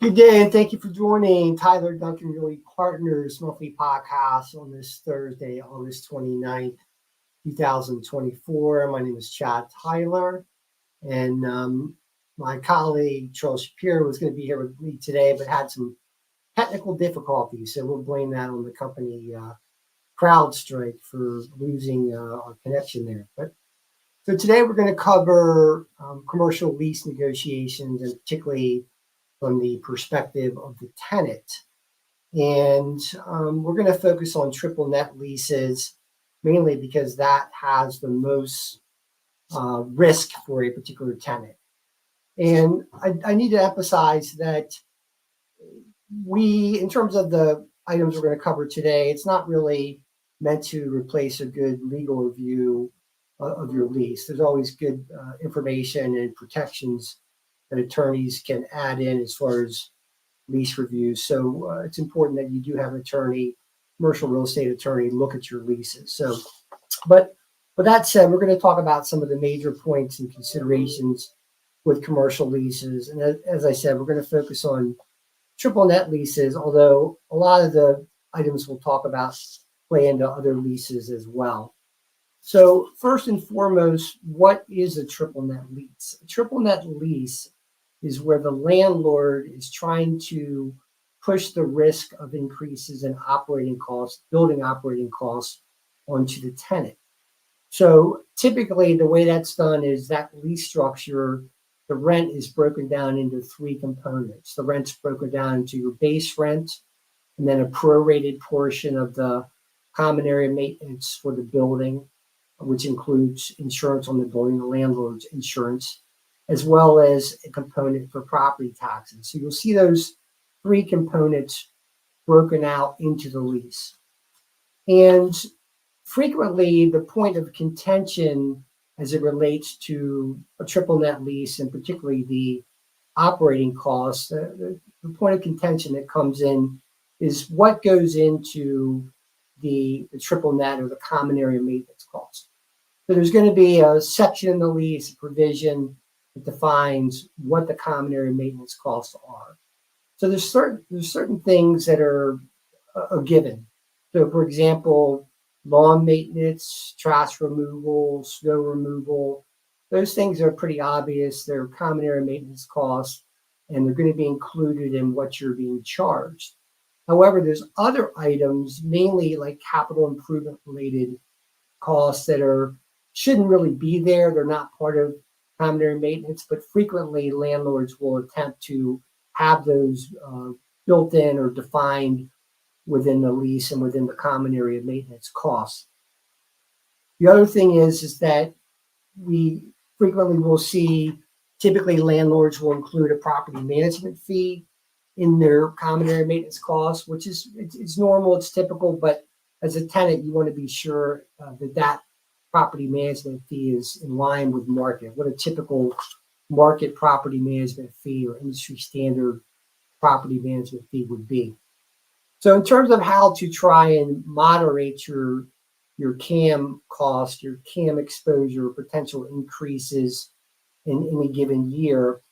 Good day, and thank you for joining Tyler Duncan Realty Partners monthly podcast on this Thursday, August 29th, 2024. My name is Chad Tyler, and my colleague Charles Shapiro was going to be here with me today, but had some technical difficulties. So we'll blame that on the company CrowdStrike for losing our connection there. But so today we're going to cover commercial lease negotiations, and particularly from the perspective of the tenant. And we're going to focus on triple net leases, mainly because that has the most risk for a particular tenant. And I need to emphasize that in terms of the items we're going to cover today, it's not really meant to replace a good legal review of your lease. There's always good information and protections that attorneys can add in as far as lease reviews. So it's important that you do have an attorney, commercial real estate attorney, look at your leases. So, but with that said, we're going to talk about some of the major points and considerations with commercial leases. And as I said, we're going to focus on triple net leases, although a lot of the items we'll talk about play into other leases as well. So first and foremost, what is a triple net lease? A triple net lease is where the landlord is trying to push the risk of increases in operating costs, building operating costs, onto the tenant. So typically the way that's done is that lease structure, the rent is broken down into three components. The rent's broken down into your base rent, and then a prorated portion of the common area maintenance for the building, which includes insurance on the building, the landlord's insurance, as well as a component for property taxes. So you'll see those three components broken out into the lease. And frequently, the point of contention as it relates to a triple net lease, and particularly the operating costs, the point of contention that comes in is what goes into the triple net or the common area maintenance cost. So there's going to be a section in the lease, provision, defines what the common area maintenance costs are. So there's certain things that are a given. So for example, lawn maintenance, trash removal, snow removal, those things are pretty obvious. They're common area maintenance costs, and they're going to be included in what you're being charged. However, there's other items, mainly like capital improvement related costs that shouldn't really be there. They're not part of common area maintenance, but frequently landlords will attempt to have those built in or defined within the lease and within the common area maintenance costs. The other thing is that we frequently will see, typically landlords will include a property management fee in their common area maintenance costs, which is it's normal, it's typical, but as a tenant, you want to be sure that property management fee is in line with market, what a typical market property management fee or industry standard property management fee would be. So in terms of how to try and moderate your CAM cost, your CAM exposure, potential increases in any given year,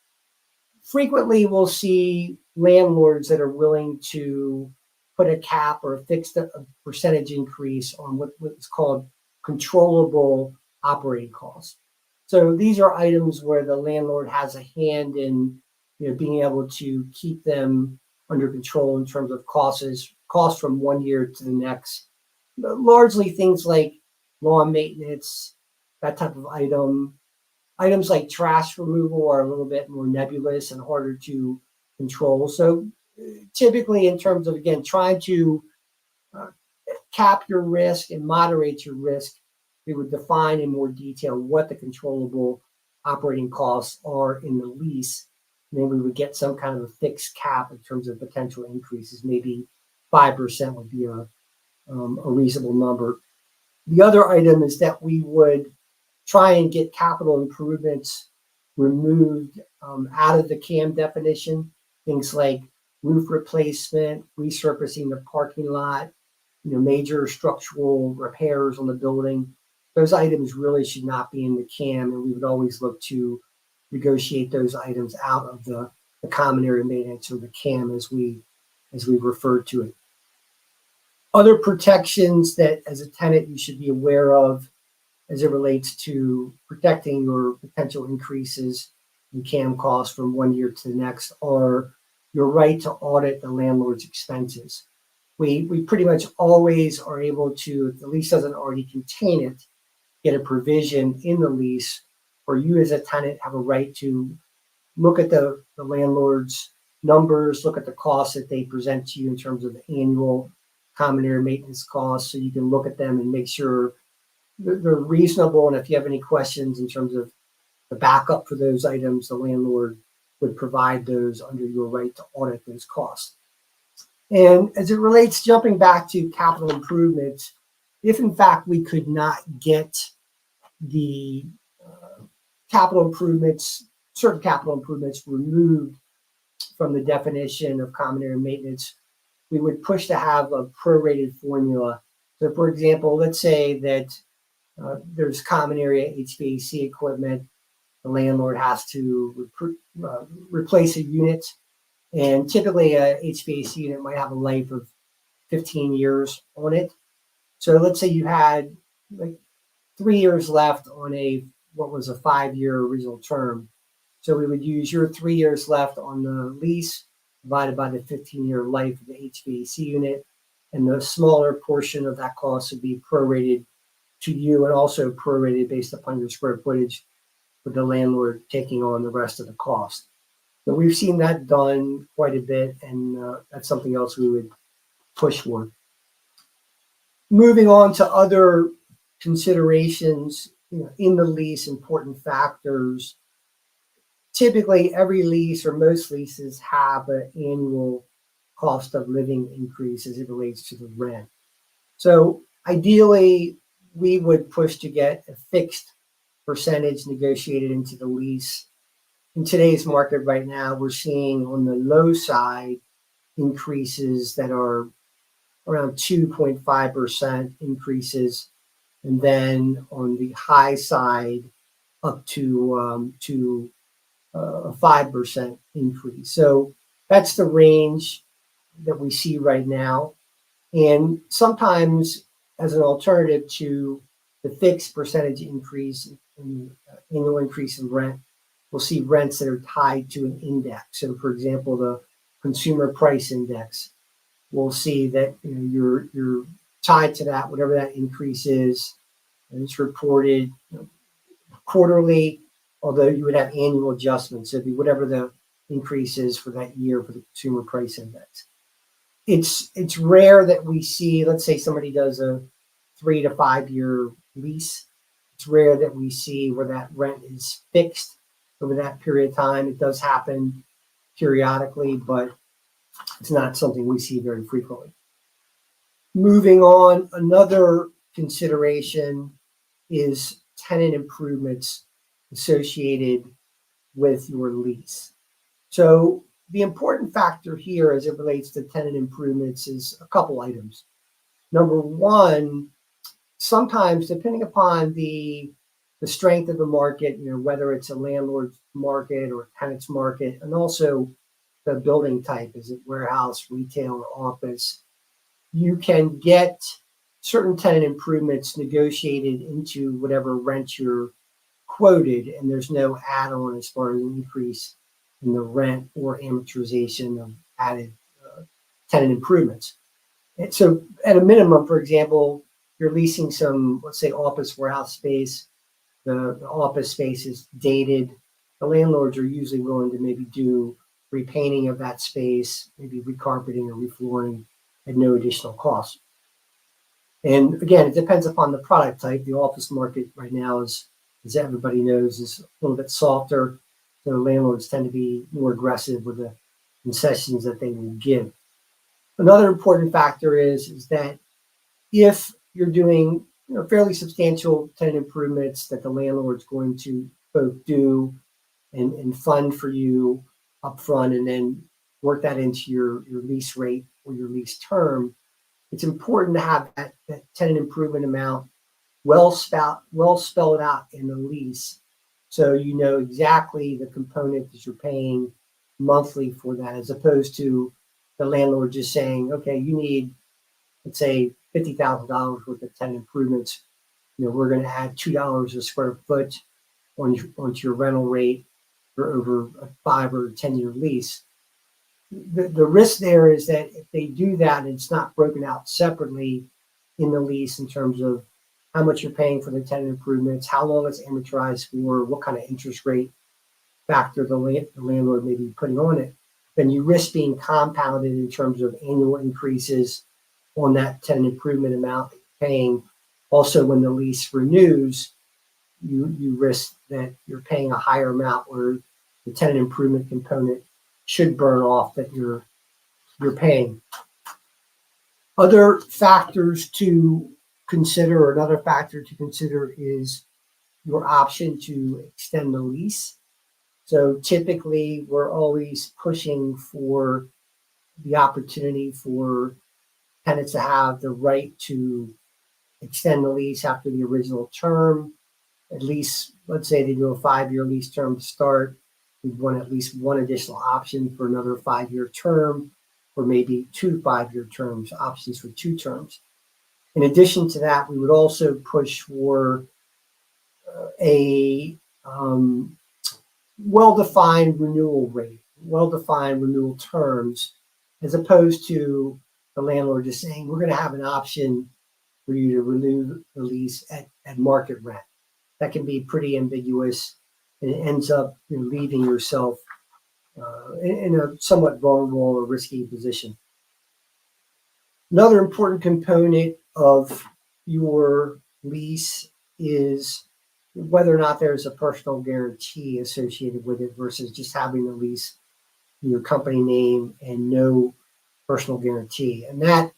frequently we'll see landlords that are willing to put a cap or a fixed percentage increase on what's called controllable operating costs. So these are items where the landlord has a hand in being able to keep them under control in terms of costs from one year to the next. Largely things like lawn maintenance, that type of item. Items like trash removal are a little bit more nebulous and harder to control. So typically in terms of, again, trying to cap your risk and moderate your risk, we would define in more detail what the controllable operating costs are in the lease. And then we would get some kind of a fixed cap in terms of potential increases. Maybe 5% would be a reasonable number. The other item is that we would try and get capital improvements removed out of the CAM definition. Things like roof replacement, resurfacing the parking lot, major structural repairs on the building. Those items really should not be in the CAM, and we would always look to negotiate those items out of the the common area maintenance, or the CAM as we refer to it. Other protections that as a tenant you should be aware of as it relates to protecting your potential increases in CAM costs from one year to the next are your right to audit the landlord's expenses. We pretty much always are able to, if the lease doesn't already contain it, get a provision in the lease where you as a tenant have a right to look at the landlord's numbers, look at the costs that they present to you in terms of the annual common area maintenance costs, so you can look at them and make sure they're reasonable. And if you have any questions in terms of the backup for those items, the landlord would provide those under your right to audit those costs. And as it relates, jumping back to capital improvements, if in fact we could not get the capital improvements, certain capital improvements removed from the definition of common area maintenance, we would push to have a prorated formula. So for example, let's say that there's common area HVAC equipment. The landlord has to replace a unit, and typically a HVAC unit might have a life of 15 years on it. So let's say you had like 3 years left on what was a 5-year original term. So we would use your 3 years left on the lease divided by the 15-year life of the HVAC unit, and the smaller portion of that cost would be prorated to you, and also prorated based upon your square footage, with the landlord taking on the rest of the cost. So we've seen that done quite a bit, and that's something else we would push for. Moving on to other considerations, in the lease, important factors. Typically, every lease or most leases have an annual cost of living increase as it relates to the rent. So ideally, we would push to get a fixed percentage negotiated into the lease. In today's market right now, we're seeing on the low side increases that are around 2.5% increases, and then on the high side up to a 5% increase. So that's the range that we see right now. And sometimes, as an alternative to the fixed percentage increase in annual increase in rent, we'll see rents that are tied to an index. So, for example, the consumer price index, we'll see that you're tied to that, whatever that increase is, and it's reported quarterly, although you would have annual adjustments. So it'd be whatever the increase is for that year for the consumer price index. It's rare that we see, let's say somebody does a 3 to 5 year lease. It's rare that we see where that rent is fixed over that period of time. It does happen periodically, but it's not something we see very frequently. Moving on, another consideration is tenant improvements associated with your lease. So the important factor here as it relates to tenant improvements is a couple items. Number one, sometimes depending upon the strength of the market, whether it's a landlord's market or a tenant's market, and also the building type, is it warehouse, retail, or office, you can get certain tenant improvements negotiated into whatever rent you're quoted, and there's no add-on as far as an increase in the rent or amortization of added tenant improvements. And so at a minimum, for example, you're leasing some, let's say, office warehouse space. The office space is dated. The landlords are usually willing to maybe do repainting of that space, maybe recarpeting or reflooring at no additional cost. And again, it depends upon the product type. The office market right now is, as everybody knows, is a little bit softer. So landlords tend to be more aggressive with the concessions that they will give. Another important factor is that if you're doing fairly substantial tenant improvements that the landlord's going to both do and fund for you upfront, and then work that into your lease rate or your lease term, it's important to have that tenant improvement amount well spelled out in the lease, so you know exactly the component that you're paying monthly for that, as opposed to the landlord just saying, okay, you need, let's say, $50,000 worth of tenant improvements. We're going to add $2 a square foot onto your rental rate for over a 5 or 10-year lease. The risk there is that if they do that and it's not broken out separately in the lease in terms of how much you're paying for the tenant improvements, how long it's amortized for, what kind of interest rate factor the landlord may be putting on it, then you risk being compounded in terms of annual increases on that tenant improvement amount that you're paying. Also, when the lease renews, you risk that you're paying a higher amount where the tenant improvement component should burn off that you're paying. Other factors to consider, or another factor to consider, is your option to extend the lease. So typically, we're always pushing for the opportunity for tenants to have the right to extend the lease after the original term. At least, let's say they do a 5-year lease term to start, we'd want at least one additional option for another 5-year term, or maybe 2 5-year terms, options for 2 terms. In addition to that, we would also push for a well-defined renewal rate, well-defined renewal terms, as opposed to the landlord just saying, we're going to have an option for you to renew the lease at market rent. That can be pretty ambiguous, and it ends up leaving yourself in a somewhat vulnerable or risky position. Another important component of your lease is whether or not there's a personal guarantee associated with it versus just having the lease in your company name and no personal guarantee. And that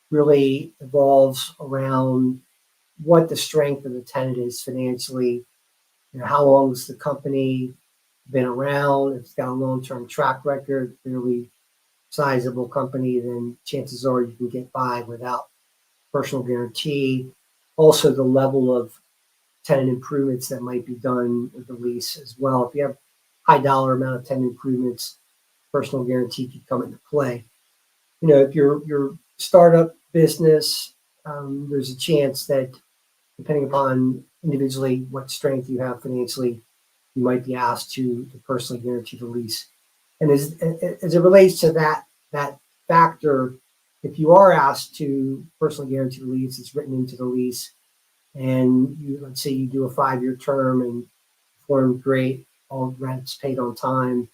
really evolves around what the strength of the tenant is financially. How long has the company been around? If it's got a long-term track record, really sizable company, then chances are you can get by without personal guarantee. Also, the level of tenant improvements that might be done with the lease as well. If you have high dollar amount of tenant improvements, personal guarantee could come into play. If your startup business, there's a chance that depending upon individually what strength you have financially, you might be asked to personally guarantee the lease. And as it relates to that factor, if you are asked to personally guarantee the lease, it's written into the lease, and let's say you do a 5-year term and perform great, all rent's paid on time,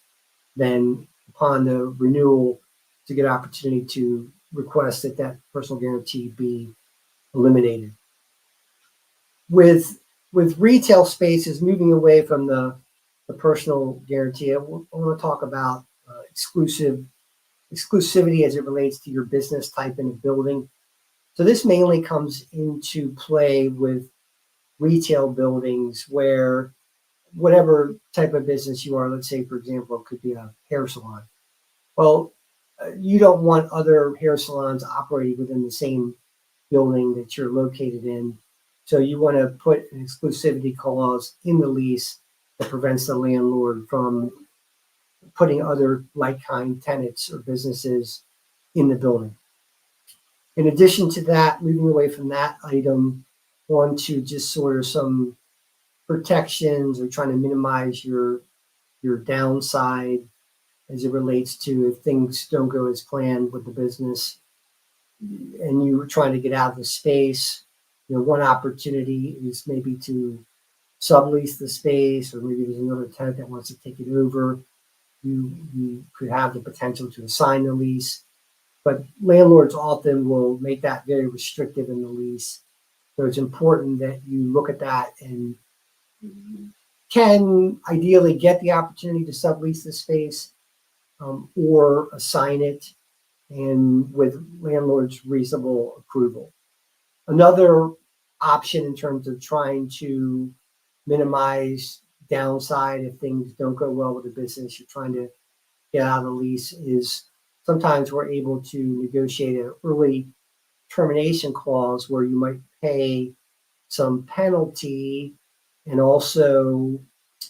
then upon the renewal, it's a good opportunity to request that personal guarantee be eliminated. With retail spaces, moving away from the personal guarantee, I want to talk about exclusivity as it relates to your business type in a building. So this mainly comes into play with retail buildings where whatever type of business you are, let's say, for example, it could be a hair salon. Well, you don't want other hair salons operating within the same building that you're located in. So you want to put an exclusivity clause in the lease that prevents the landlord from putting other like-kind tenants or businesses in the building. In addition to that, moving away from that item onto just sort of some protections or trying to minimize your downside as it relates to if things don't go as planned with the business and you're trying to get out of the space. One opportunity is maybe to sublease the space, or maybe there's another tenant that wants to take it over. You could have the potential to assign the lease, but landlords often will make that very restrictive in the lease. So it's important that you look at that and can ideally get the opportunity to sublease the space or assign it, and with landlord's reasonable approval. Another option in terms of trying to minimize downside if things don't go well with the business you're trying to get out of the lease is sometimes we're able to negotiate an early termination clause where you might pay some penalty and also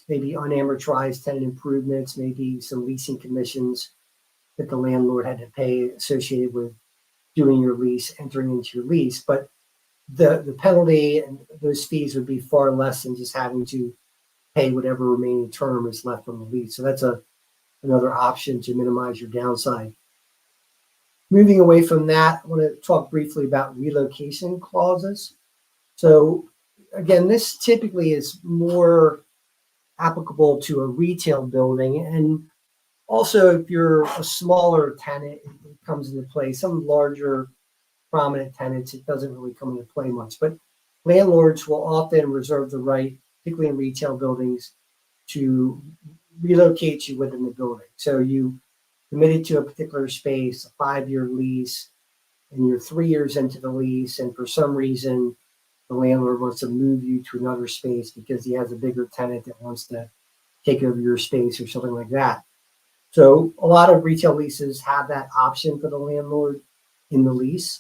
maybe unamortized tenant improvements, maybe some leasing commissions that the landlord had to pay associated with doing your lease, entering into your lease. But the penalty and those fees would be far less than just having to pay whatever remaining term is left on the lease. So that's another option to minimize your downside. Moving away from that, I want to talk briefly about relocation clauses. So again, this typically is more applicable to a retail building. And also, if you're a smaller tenant, it comes into play. Some larger prominent tenants, it doesn't really come into play much. But landlords will often reserve the right, particularly in retail buildings, to relocate you within the building. So you committed to a particular space, a 5-year lease, and you're 3 years into the lease, and for some reason, the landlord wants to move you to another space because he has a bigger tenant that wants to take over your space or something like that. So a lot of retail leases have that option for the landlord in the lease.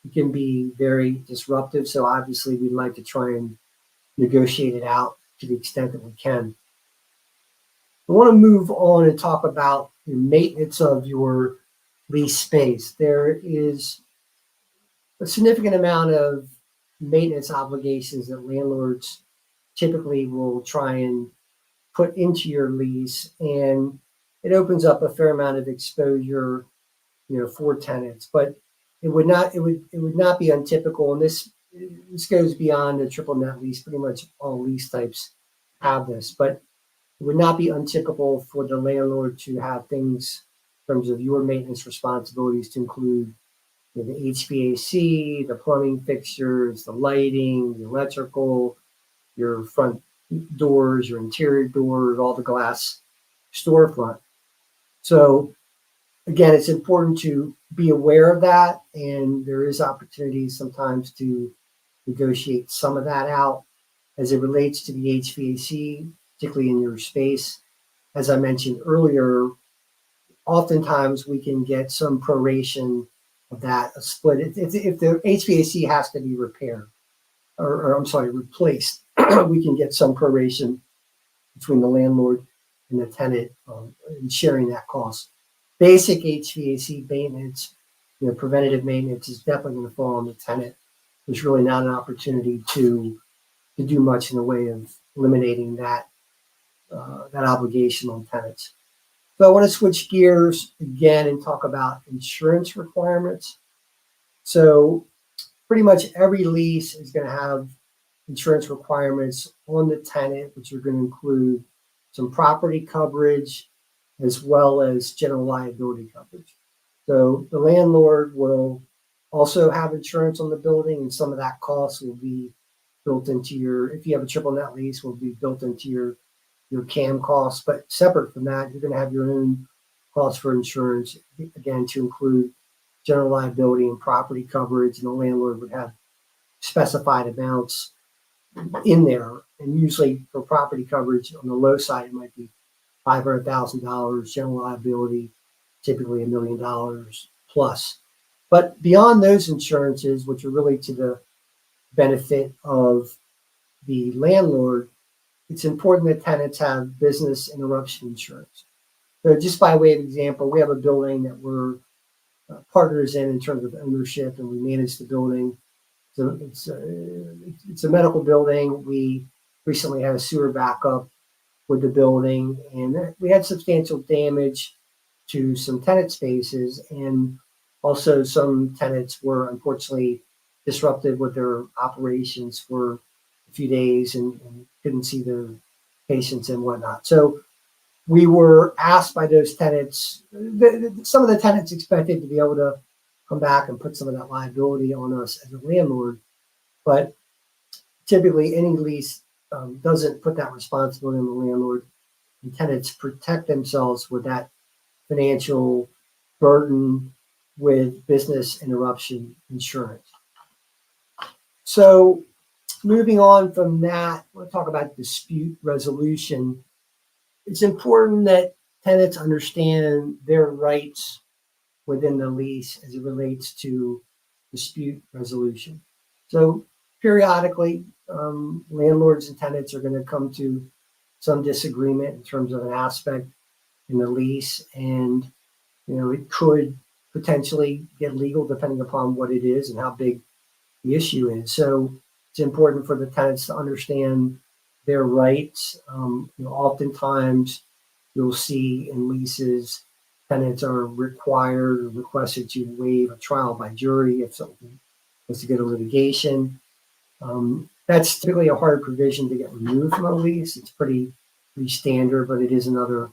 It can be very disruptive. So obviously we'd like to try and negotiate it out to the extent that we can. I want to move on and talk about the maintenance of your lease space. There is a significant amount of maintenance obligations that landlords typically will try and put into your lease, and it opens up a fair amount of exposure, for tenants. But it would not be untypical, and this goes beyond a triple net lease. Pretty much all lease types have this, but it would not be untypical for the landlord to have things in terms of your maintenance responsibilities to include the HVAC, the plumbing fixtures, the lighting, the electrical, your front doors, your interior doors, all the glass storefront. So again, it's important to be aware of that, and there is opportunities sometimes to negotiate some of that out as it relates to the HVAC, particularly in your space. As I mentioned earlier, oftentimes we can get some proration of that, a split. If the HVAC has to be repaired, or I'm sorry, replaced, we can get some proration between the landlord and the tenant in sharing that cost. Basic HVAC maintenance, preventative maintenance is definitely going to fall on the tenant. There's really not an opportunity to do much in the way of eliminating that obligation on tenants. So I want to switch gears again and talk about insurance requirements. So pretty much every lease is going to have insurance requirements on the tenant, which are going to include some property coverage as well as general liability coverage. So the landlord will also have insurance on the building, and some of that cost will be built into if you have a triple net lease, will be built into your CAM costs. But separate from that, you're going to have your own costs for insurance, again, to include general liability and property coverage, and the landlord would have specified amounts in there. And usually for property coverage on the low side, it might be $500,000, general liability, typically $1 million plus. But beyond those insurances, which are really to the benefit of the landlord, it's important that tenants have business interruption insurance. So just by way of example, we have a building that we're partners in terms of ownership, and we manage the building. So it's a medical building. We recently had a sewer backup with the building, and we had substantial damage to some tenant spaces, and also some tenants were unfortunately disrupted with their operations for a few days and couldn't see their patients and whatnot. So we were asked by those tenants, some of the tenants expected to be able to come back and put some of that liability on us as a landlord, but typically any lease doesn't put that responsibility on the landlord, and tenants protect themselves with that financial burden with business interruption insurance. So moving on from that, we'll talk about dispute resolution. It's important that tenants understand their rights within the lease as it relates to dispute resolution. So periodically, landlords and tenants are going to come to some disagreement in terms of an aspect in the lease, and it could potentially get legal depending upon what it is and how big the issue is. So it's important for the tenants to understand their rights. Oftentimes you'll see in leases tenants are required or requested to waive a trial by jury if something was to go to litigation. That's typically a hard provision to get removed from a lease. It's pretty standard, but it is another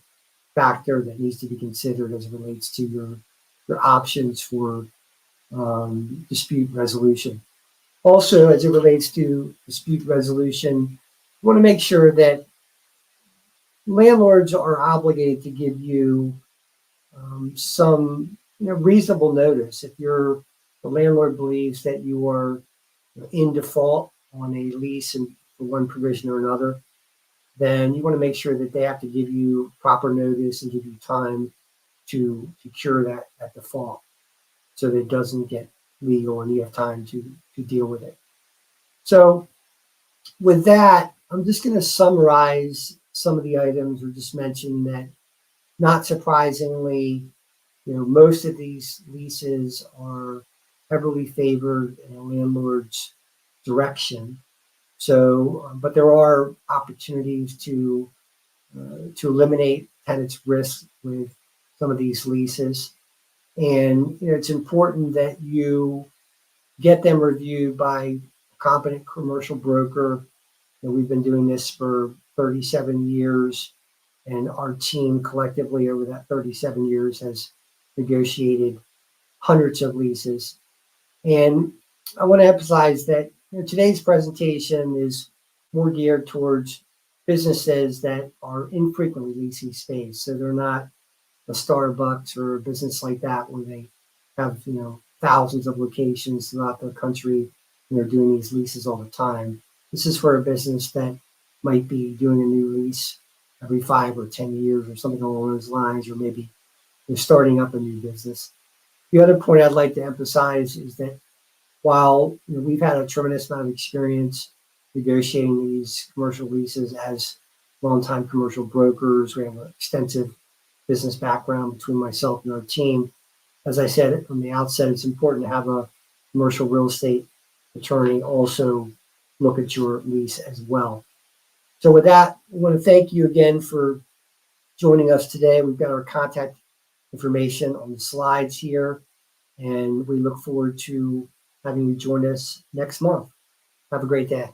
factor that needs to be considered as it relates to your options for dispute resolution. Also, as it relates to dispute resolution, you want to make sure that landlords are obligated to give you some reasonable notice. If the landlord believes that you are in default on a lease and for one provision or another, then you want to make sure that they have to give you proper notice and give you time to cure that default so that it doesn't get legal and you have time to deal with it. So with that, I'm just going to summarize some of the items or just mention that, not surprisingly, most of these leases are heavily favored in a landlord's direction. So, but there are opportunities to eliminate tenants' risk with some of these leases, and it's important that you get them reviewed by a competent commercial broker. We've been doing this for 37 years, and our team collectively over that 37 years has negotiated hundreds of leases. And I want to emphasize that today's presentation is more geared towards businesses that are infrequently leasing space. So they're not a Starbucks or a business like that where they have thousands of locations throughout the country and they're doing these leases all the time. This is for a business that might be doing a new lease every 5 or 10 years or something along those lines, or maybe they're starting up a new business. The other point I'd like to emphasize is that while we've had a tremendous amount of experience negotiating these commercial leases as longtime commercial brokers, we have an extensive business background between myself and our team. As I said from the outset, it's important to have a commercial real estate attorney also look at your lease as well. So with that, I want to thank you again for joining us today. We've got our contact information on the slides here, and we look forward to having you join us next month. Have a great day.